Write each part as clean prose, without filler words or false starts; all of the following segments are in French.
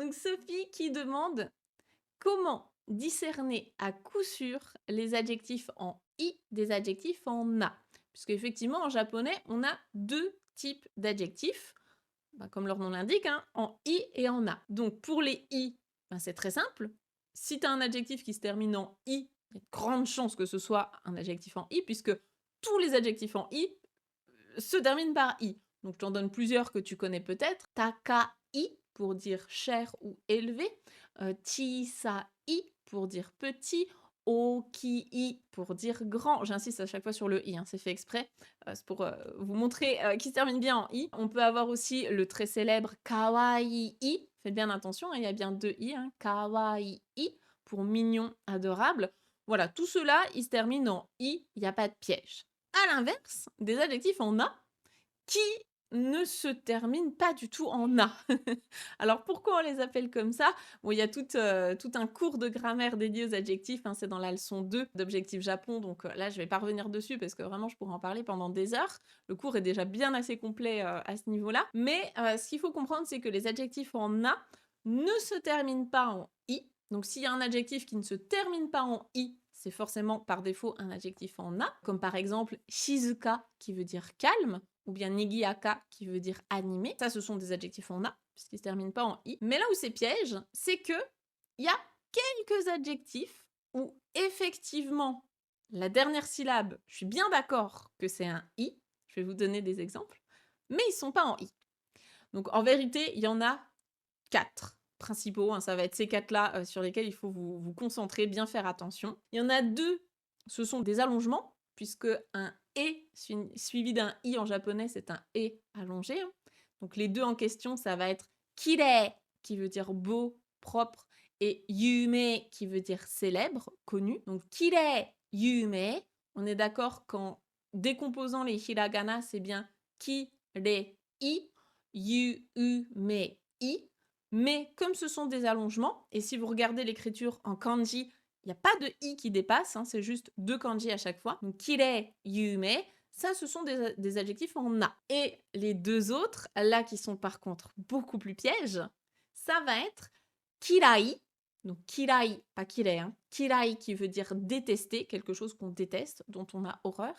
Donc Sophie qui demande comment discerner à coup sûr les adjectifs en i des adjectifs en a. Puisqu'effectivement en japonais on a deux types d'adjectifs, comme leur nom l'indique, hein, en i et en a. Donc pour les i, c'est très simple. Si tu as un adjectif qui se termine en i, il y a de grandes chances que ce soit un adjectif en i, puisque tous les adjectifs en i se terminent par i. Donc je t'en donne plusieurs que tu connais peut-être. Takai pour dire cher ou élevé, chisai pour dire petit, okii pour dire grand. J'insiste à chaque fois sur le i, hein, c'est fait exprès. C'est pour vous montrer qu'il se termine bien en i. On peut avoir aussi le très célèbre kawaii. Faites bien attention, hein, il y a bien deux i. Hein, kawaii pour mignon, adorable. Voilà, tout cela, il se termine en i, il n'y a pas de piège. À l'inverse, des adjectifs en a qui ne se terminent pas du tout en a. Alors pourquoi on les appelle comme ça? Bon, il y a tout un cours de grammaire dédié aux adjectifs, hein, c'est dans la leçon 2 d'Objectif Japon, donc là je vais pas revenir dessus parce que vraiment je pourrais en parler pendant des heures. Le cours est déjà bien assez complet à ce niveau-là. Mais ce qu'il faut comprendre, c'est que les adjectifs en a ne se terminent pas en i. Donc s'il y a un adjectif qui ne se termine pas en i, c'est forcément par défaut un adjectif en a, comme par exemple shizuka qui veut dire calme, ou bien nigiaka qui veut dire animé. Ça, ce sont des adjectifs en a, puisqu'ils se terminent pas en i. Mais là où c'est piège, c'est que il y a quelques adjectifs où effectivement la dernière syllabe, je suis bien d'accord que c'est un i. Je vais vous donner des exemples, mais ils sont pas en i. Donc en vérité, il y en a 4 principaux, hein, ça va être ces 4-là sur lesquels il faut vous concentrer, bien faire attention. Il y en a 2, ce sont des allongements, puisque un «et» suivi d'un «i» en japonais, c'est un «et» allongé, hein. Donc les 2 en question, ça va être «kirei» qui veut dire beau, propre, et «yume» qui veut dire célèbre, connu. Donc «kirei yume», on est d'accord qu'en décomposant les hiragana, c'est bien «kirei», «yume», «i». Mais comme ce sont des allongements, et si vous regardez l'écriture en kanji, il n'y a pas de i qui dépasse, hein, c'est juste 2 kanji à chaque fois. Donc kirei, yume, ça ce sont des adjectifs en na. Et les 2 autres, là qui sont par contre beaucoup plus pièges, ça va être kirai, donc kirai, pas kirei, hein, kirai qui veut dire détester, quelque chose qu'on déteste, dont on a horreur,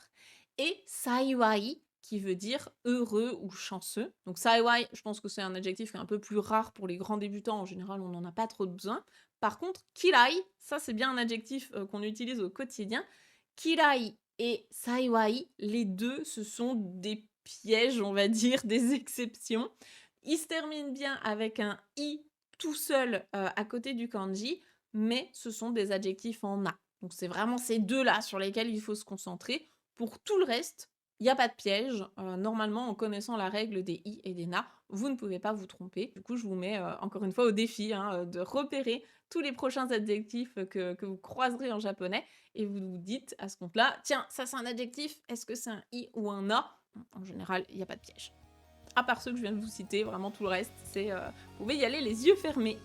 et saiwai qui veut dire heureux ou chanceux. Donc saiwai, je pense que c'est un adjectif qui est un peu plus rare pour les grands débutants. En général, on n'en a pas trop besoin. Par contre, kirai, ça c'est bien un adjectif qu'on utilise au quotidien. Kirai et saiwai, les deux, ce sont des pièges, on va dire, des exceptions. Ils se terminent bien avec un i tout seul à côté du kanji, mais ce sont des adjectifs en a. Donc c'est vraiment ces deux-là sur lesquels il faut se concentrer. Pour tout le reste, il n'y a pas de piège. Normalement, en connaissant la règle des i et des na, vous ne pouvez pas vous tromper. Du coup, je vous mets encore une fois au défi de repérer tous les prochains adjectifs que vous croiserez en japonais et vous vous dites à ce compte-là, tiens, ça c'est un adjectif, est-ce que c'est un i ou un na? En général, il n'y a pas de piège. À part ceux que je viens de vous citer, vraiment tout le reste, c'est vous pouvez y aller les yeux fermés.